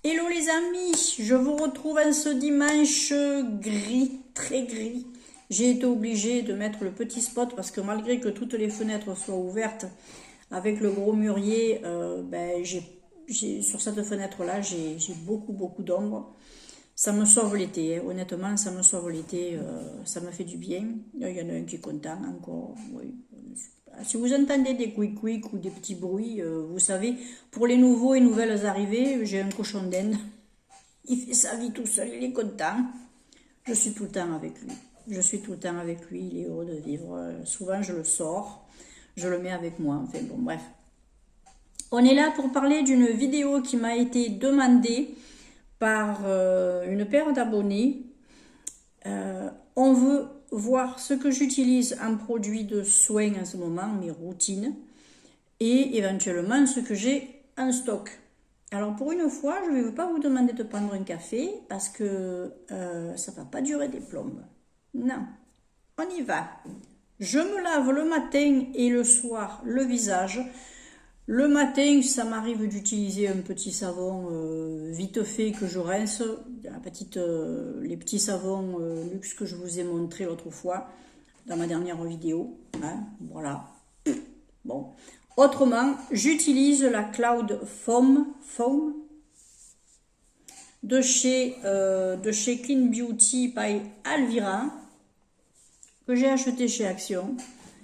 Hello les amis, je vous retrouve en ce dimanche gris, très gris. J'ai été obligée de mettre le petit spot parce que malgré que toutes les fenêtres soient ouvertes avec le gros mûrier, sur cette fenêtre-là, j'ai beaucoup d'ombre. Ça me sauve l'été, hein. Honnêtement, ça me sauve l'été, ça me fait du bien. Il y en a un qui est content encore, oui. Si vous entendez des quick ou des petits bruits, vous savez, pour les nouveaux et nouvelles arrivées, j'ai un cochon d'Inde. Il fait sa vie tout seul, il est content. Je suis tout le temps avec lui. Je suis tout le temps avec lui, il est heureux de vivre. Souvent, je le sors, je le mets avec moi. Enfin bon, bref. On est là pour parler d'une vidéo qui m'a été demandée par une paire d'abonnés. On veut voir ce que j'utilise en produits de soins en ce moment, mes routines, et éventuellement ce que j'ai en stock. Alors pour une fois, je ne vais pas vous demander de prendre un café parce que ça ne va pas durer des plombes. Non, on y va. Je me lave le matin et le soir le visage. Le matin, ça m'arrive d'utiliser un petit savon vite fait que je rince, les petits savons luxe que je vous ai montré l'autre fois dans ma dernière vidéo. Hein, voilà. Bon. Autrement, j'utilise la Cloud Foam de chez Clean Beauty by Alvira que j'ai acheté chez Action.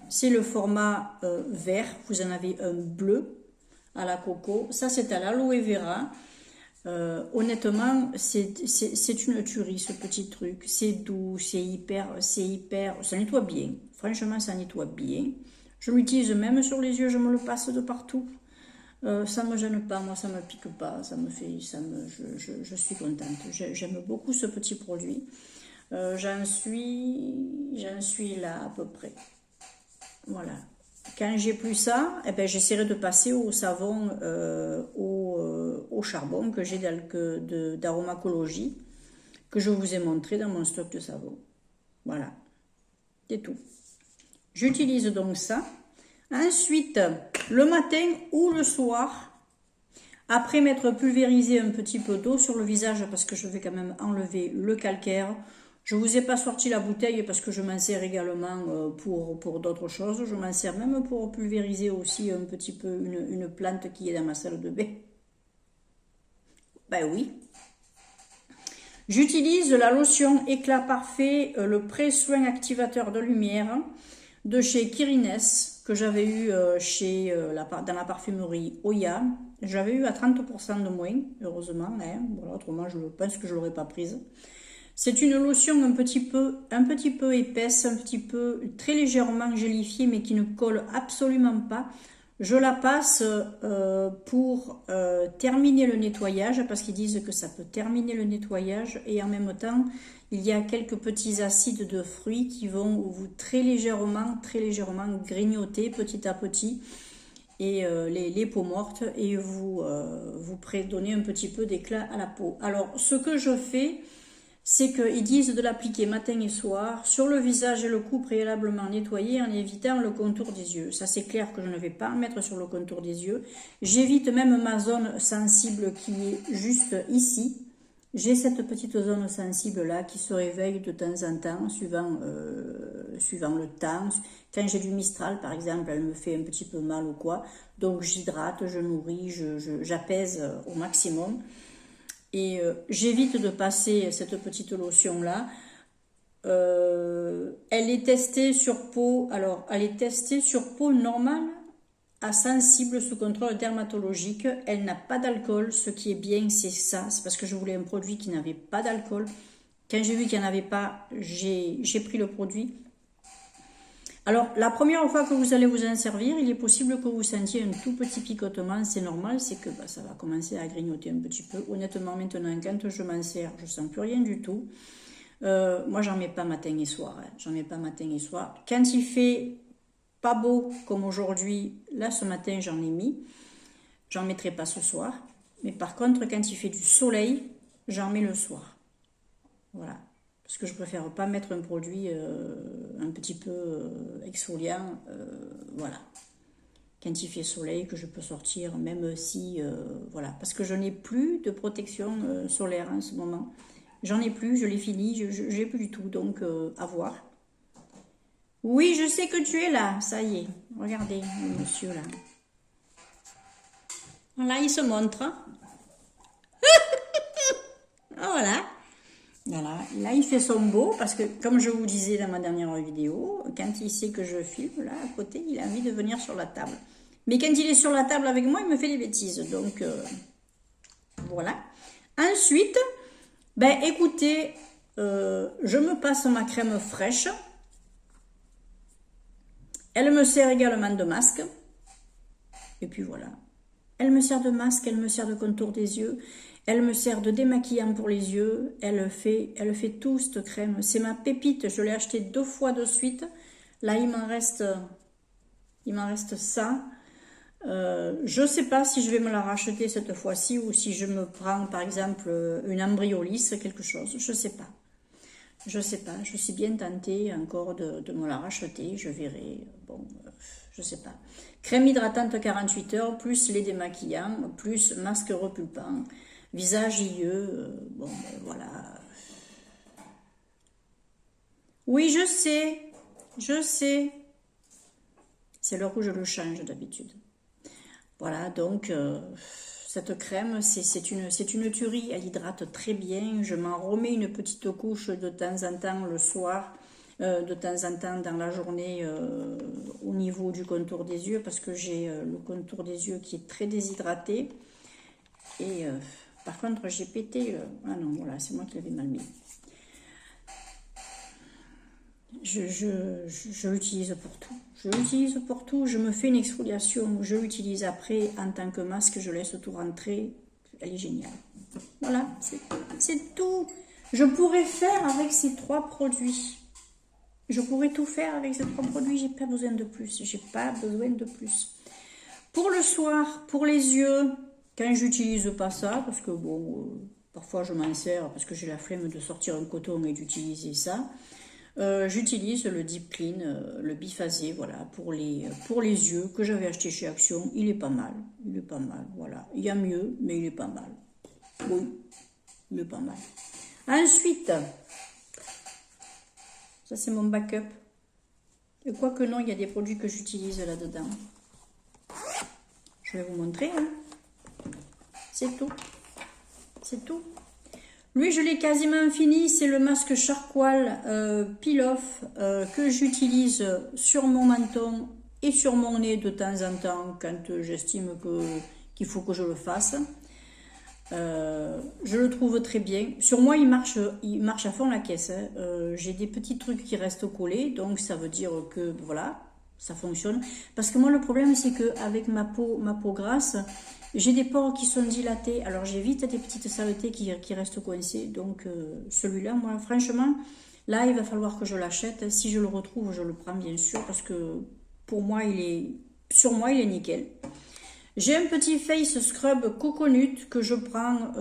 C'est le format vert, vous en avez un bleu à la coco. Ça, c'est à l'aloe vera. Honnêtement, c'est une tuerie ce petit truc. C'est doux, ça nettoie bien. Franchement, ça nettoie bien. Je l'utilise même sur les yeux, je me le passe de partout. Ça me gêne pas, moi ça me pique pas, je suis contente. J'aime beaucoup ce petit produit. J'en suis là à peu près. Voilà. Quand j'ai plus ça, eh ben, j'essaierai de passer au savon au charbon que j'ai d'aromacologie, que je vous ai montré dans mon stock de savon. Voilà, c'est tout. J'utilise donc ça. Ensuite, le matin ou le soir, après m'être pulvérisé un petit peu d'eau sur le visage parce que je vais quand même enlever le calcaire. Je ne vous ai pas sorti la bouteille parce que je m'en sers également pour d'autres choses. Je m'en sers même pour pulvériser aussi un petit peu une plante qui est dans ma salle de bain. Ben oui. J'utilise la lotion Éclat Parfait, le pré-soin activateur de lumière de chez Kirines que j'avais eu dans la parfumerie Oya. J'avais eu à 30% de moins, heureusement. Hein. Voilà, autrement, je pense que je ne l'aurais pas prise. C'est une lotion un petit peu épaisse, très légèrement gélifiée, mais qui ne colle absolument pas. Je la passe pour terminer le nettoyage, parce qu'ils disent que ça peut terminer le nettoyage, et en même temps, il y a quelques petits acides de fruits qui vont vous très légèrement grignoter petit à petit et les peaux mortes et vous donner un petit peu d'éclat à la peau. Alors, ce que je fais, c'est qu'ils disent de l'appliquer matin et soir sur le visage et le cou préalablement nettoyé en évitant le contour des yeux. Ça, c'est clair que je ne vais pas mettre sur le contour des yeux. J'évite même ma zone sensible qui est juste ici. J'ai cette petite zone sensible là qui se réveille de temps en temps suivant le temps. Quand j'ai du Mistral par exemple, elle me fait un petit peu mal ou quoi. Donc j'hydrate, je nourris, j'apaise au maximum. Et j'évite de passer cette petite lotion là. Elle est testée sur peau. Alors, elle est testée sur peau normale à sensible sous contrôle dermatologique. Elle n'a pas d'alcool. Ce qui est bien, c'est ça. C'est parce que je voulais un produit qui n'avait pas d'alcool. Quand j'ai vu qu'il n'y en avait pas, j'ai pris le produit. Alors, la première fois que vous allez vous en servir, il est possible que vous sentiez un tout petit picotement. C'est normal, c'est que ça va commencer à grignoter un petit peu. Honnêtement, maintenant, quand je m'en sers, je ne sens plus rien du tout. Moi, j'en mets pas matin et soir. Hein. J'en mets pas matin et soir. Quand il fait pas beau, comme aujourd'hui, là, ce matin, j'en ai mis. J'en mettrai pas ce soir. Mais par contre, quand il fait du soleil, j'en mets le soir. Voilà. Parce que je préfère pas mettre un produit un petit peu exfoliant. Voilà. quand il fait soleil, que je peux sortir, même si, voilà, parce que je n'ai plus de protection solaire en ce moment. J'en ai plus, je l'ai fini, je n'ai plus du tout, donc à voir. Oui, je sais que tu es là, ça y est. Regardez, le monsieur là. Voilà, il se montre. Voilà. Voilà, là il fait son beau parce que comme je vous disais dans ma dernière vidéo, quand il sait que je filme, là à côté, il a envie de venir sur la table. Mais quand il est sur la table avec moi, il me fait des bêtises. Donc voilà. Ensuite, ben écoutez, je me passe ma crème fraîche. Elle me sert également de masque. Et puis voilà. Elle me sert de masque, elle me sert de contour des yeux. Elle me sert de démaquillant pour les yeux. Elle fait tout, cette crème. C'est ma pépite. Je l'ai achetée 2 fois de suite. Là, il m'en reste ça. Je ne sais pas si je vais me la racheter cette fois-ci ou si je me prends, par exemple, une Ambriolis, quelque chose. Je ne sais pas. Je ne sais pas. Je suis bien tentée encore de me la racheter. Je verrai. Bon, je ne sais pas. Crème hydratante 48 heures, plus les démaquillants, plus masque repulpant. Visage ieux, bon, ben voilà. Oui, je sais. C'est l'heure où je le change d'habitude. Voilà, donc, cette crème, c'est une tuerie, elle hydrate très bien. Je m'en remets une petite couche de temps en temps le soir, de temps en temps dans la journée, au niveau du contour des yeux, parce que j'ai le contour des yeux qui est très déshydraté. Et... par contre, j'ai pété... Ah non, voilà, c'est moi qui l'avais mal mis. Je l'utilise pour tout. Je l'utilise pour tout. Je me fais une exfoliation. Je l'utilise après en tant que masque. Je laisse tout rentrer. Elle est géniale. Voilà, c'est tout. Je pourrais faire avec ces 3 produits. Je pourrais tout faire avec ces 3 produits. J'ai pas besoin de plus. J'ai pas besoin de plus. Pour le soir, pour les yeux... Quand j'utilise pas ça, parce que bon, parfois je m'en sers parce que j'ai la flemme de sortir un coton et d'utiliser ça, j'utilise le Deep Clean, le biphasé, voilà, pour les yeux que j'avais acheté chez Action. Il est pas mal, voilà. Il y a mieux, mais il est pas mal. Oui, il est pas mal. Ensuite, ça c'est mon backup. Et quoique non, il y a des produits que j'utilise là-dedans. Je vais vous montrer, hein. C'est tout. C'est tout. Lui, je l'ai quasiment fini. C'est le masque Charcoal Peel Off que j'utilise sur mon menton et sur mon nez de temps en temps quand j'estime qu'il faut que je le fasse. Je le trouve très bien. Sur moi, il marche à fond la caisse. Hein. J'ai des petits trucs qui restent collés, donc ça veut dire que voilà, ça fonctionne. Parce que moi, le problème, c'est qu'avec ma peau grasse, j'ai des pores qui sont dilatés, alors j'ai vite des petites saletés qui restent coincées. Donc celui-là, moi franchement, là il va falloir que je l'achète. Si je le retrouve, je le prends bien sûr, parce que pour moi, sur moi il est nickel. J'ai un petit face scrub coconut que je prends,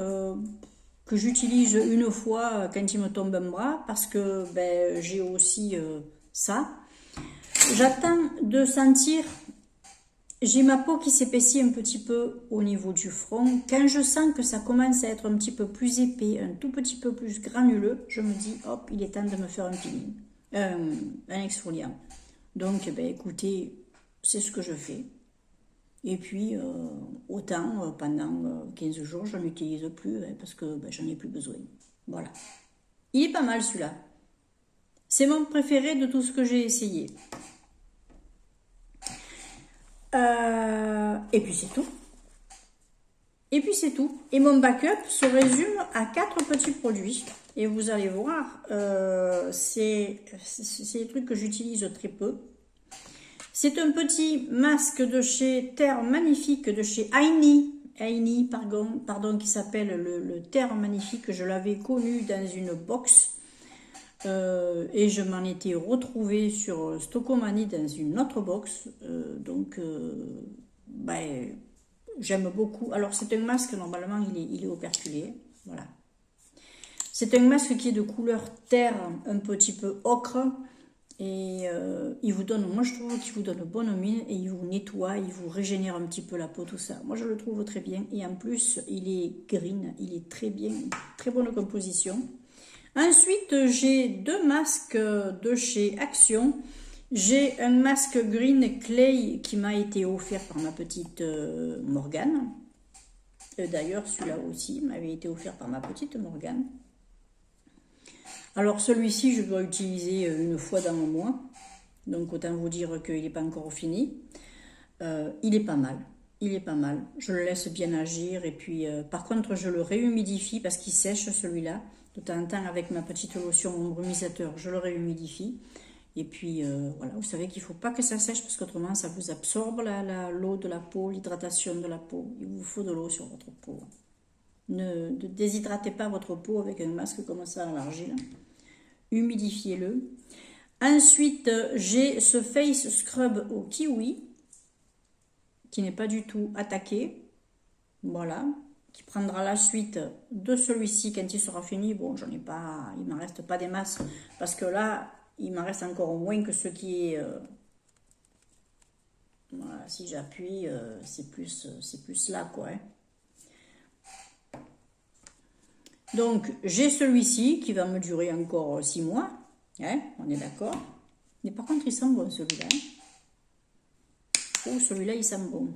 que j'utilise une fois quand il me tombe un bras, parce que ben, j'ai aussi ça. J'attends de sentir... J'ai ma peau qui s'épaissit un petit peu au niveau du front. Quand je sens que ça commence à être un petit peu plus épais, un tout petit peu plus granuleux, je me dis, hop, il est temps de me faire un peeling, un exfoliant. Donc, ben, écoutez, c'est ce que je fais. Et puis, autant, pendant 15 jours, je ne l'utilise plus, hein, parce que ben, j'en ai plus besoin. Voilà. Il est pas mal celui-là. C'est mon préféré de tout ce que j'ai essayé. Et puis c'est tout. Et puis c'est tout. Et mon backup se résume à 4 petits produits. Et vous allez voir, c'est des trucs que j'utilise très peu. C'est un petit masque de chez Terre Magnifique, de chez Aini, pardon, qui s'appelle le Terre Magnifique. Je l'avais connu dans une box. Et je m'en étais retrouvée sur Stocomanie dans une autre box. Donc, ben, j'aime beaucoup. Alors, c'est un masque, normalement, il est operculé. Voilà. C'est un masque qui est de couleur terre, un petit peu ocre. Et il vous donne, moi je trouve qu'il vous donne bonne mine et il vous nettoie, il vous régénère un petit peu la peau, tout ça. Moi je le trouve très bien et en plus il est green, il est très bien, très bonne composition. Ensuite j'ai deux masques de chez Action. J'ai un masque Green Clay qui m'a été offert par ma petite Morgane. D'ailleurs celui-là aussi m'avait été offert par ma petite Morgane. Alors celui-ci, je dois utiliser une fois dans le mois. Donc autant vous dire qu'il n'est pas encore fini. Il est pas mal. Il est pas mal. Je le laisse bien agir. Et puis par contre, je le réhumidifie parce qu'il sèche celui-là. De temps en temps, avec ma petite lotion brumisateur, je le réhumidifie. Et puis voilà, vous savez qu'il ne faut pas que ça sèche parce qu'autrement, ça vous absorbe l'eau de la peau, l'hydratation de la peau. Il vous faut de l'eau sur votre peau. Ne déshydratez pas votre peau avec un masque comme ça à l'argile. Humidifiez-le. Ensuite, j'ai ce Face Scrub au kiwi qui n'est pas du tout attaqué. Voilà, qui prendra la suite de celui-ci quand il sera fini. Bon, j'en ai pas, il m'en reste pas des masses parce que là, il m'en reste encore moins que ce qui est. Voilà, si j'appuie, c'est plus là quoi. Hein. Donc, j'ai celui-ci qui va me durer encore 6 mois. Hein, on est d'accord. Mais par contre, il sent bon celui-là. Oh, celui-là, il sent bon.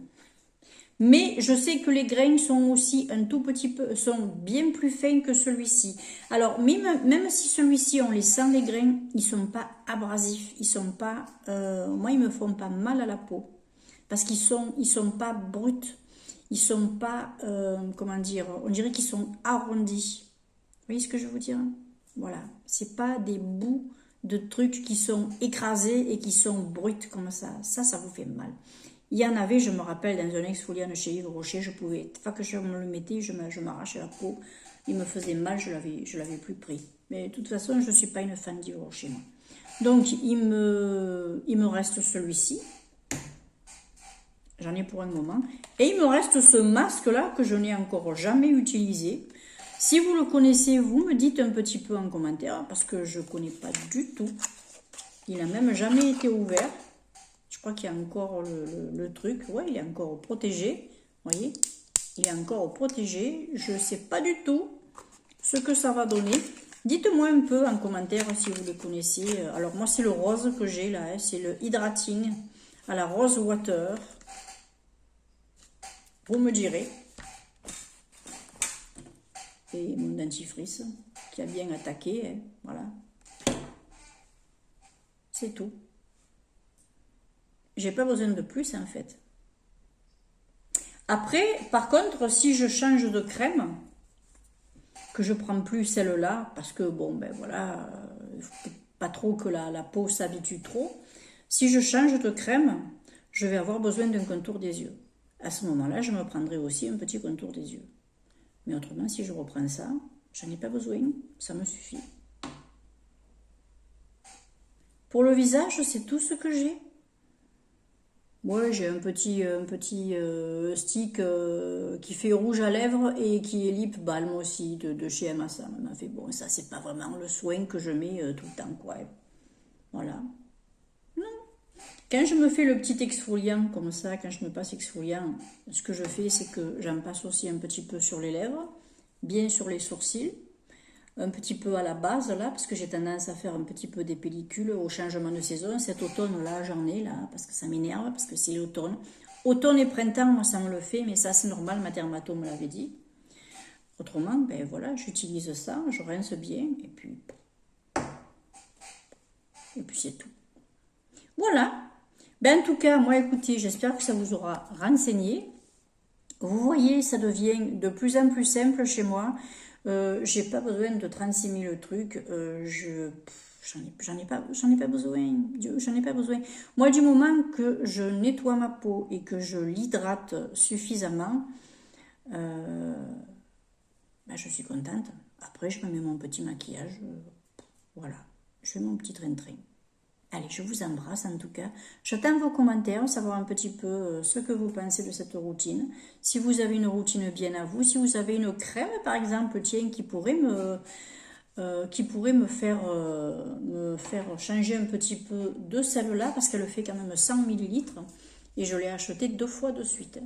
Mais je sais que les grains sont aussi un tout petit peu, sont bien plus fins que celui-ci. Alors, même si celui-ci, on les sent les grains, ils sont pas abrasifs. Ils sont pas, moi, ils me font pas mal à la peau. Parce qu'ils sont pas bruts. Ils sont pas, comment dire, on dirait qu'ils sont arrondis. Vous voyez ce que je veux vous dire? Voilà, c'est pas des bouts de trucs qui sont écrasés et qui sont bruts comme ça. Ça vous fait mal. Il y en avait, je me rappelle, dans un exfoliant chez Yves Rocher, je pouvais, fois que je me le mettais, je m'arrachais la peau. Il me faisait mal, je l'avais plus pris. Mais de toute façon, je ne suis pas une fan d'Yves Rocher, moi. Donc, il me reste celui-ci. J'en ai pour un moment. Et il me reste ce masque-là que je n'ai encore jamais utilisé. Si vous le connaissez, vous me dites un petit peu en commentaire, parce que je ne connais pas du tout. Il n'a même jamais été ouvert. Je crois qu'il y a encore le truc. Ouais, il est encore protégé. Vous voyez, il est encore protégé. Je ne sais pas du tout ce que ça va donner. Dites-moi un peu en commentaire si vous le connaissez. Alors moi, c'est le rose que j'ai là. Hein. C'est le Hydrating à la Rose Water. Vous me direz. Et mon dentifrice qui a bien attaqué. Hein. Voilà. C'est tout. J'ai pas besoin de plus en fait. Après, par contre, si je change de crème, que je prends plus celle-là, parce que bon, ben voilà, il faut pas trop que la peau s'habitue trop. Si je change de crème, je vais avoir besoin d'un contour des yeux. À ce moment-là, je me prendrai aussi un petit contour des yeux. Mais autrement, si je reprends ça, j'en ai pas besoin, ça me suffit. Pour le visage, c'est tout ce que j'ai. Ouais, j'ai un petit stick qui fait rouge à lèvres et qui est lip balm aussi de chez MASA. On m'a fait bon, ça c'est pas vraiment le soin que je mets tout le temps quoi. Voilà. Non. Quand je me fais le petit exfoliant comme ça, quand je me passe exfoliant, ce que je fais c'est que j'en passe aussi un petit peu sur les lèvres, bien sur les sourcils. Un petit peu à la base là, parce que j'ai tendance à faire un petit peu des pellicules au changement de saison. Cet automne là, j'en ai là, parce que ça m'énerve, parce que c'est l'automne. Automne et printemps, moi ça me le fait, mais ça c'est normal, ma dermato me l'avait dit. Autrement, ben voilà, j'utilise ça, je rince bien, et puis c'est tout. Voilà. Ben en tout cas, moi écoutez, j'espère que ça vous aura renseigné. Vous voyez, ça devient de plus en plus simple chez moi. J'ai pas besoin de 36 000 trucs. J'en ai pas besoin. J'en ai pas besoin. Moi, du moment que je nettoie ma peau et que je l'hydrate suffisamment, ben, je suis contente. Après, je me mets mon petit maquillage. Voilà. Je fais mon petit train-train. Allez, je vous embrasse en tout cas. J'attends vos commentaires, savoir un petit peu ce que vous pensez de cette routine. Si vous avez une routine bien à vous, si vous avez une crème par exemple, tiens, qui pourrait qui pourrait me faire changer un petit peu de celle-là, parce qu'elle fait quand même 100 millilitres et je l'ai acheté 2 fois de suite.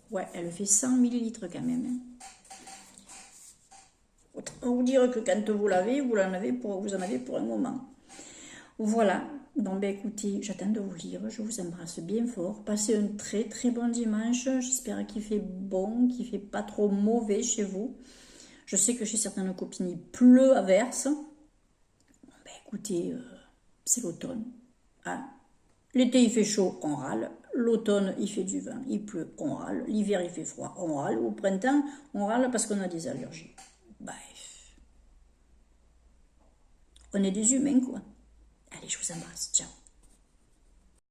Ouais, elle fait 100 millilitres quand même. Autant vous dire que quand vous l'avez, vous en avez pour un moment. Voilà. Donc, ben, écoutez, j'attends de vous lire. Je vous embrasse bien fort. Passez un très très bon dimanche. J'espère qu'il fait bon, qu'il fait pas trop mauvais chez vous. Je sais que chez certaines copines, il pleut à verse. Ben, écoutez, c'est l'automne. Hein. L'été, il fait chaud, on râle. L'automne, il fait du vent, il pleut, on râle. L'hiver, il fait froid, on râle. Au printemps, on râle parce qu'on a des allergies. Bref. On est des humains, quoi. Allez, je vous embrasse. Ciao.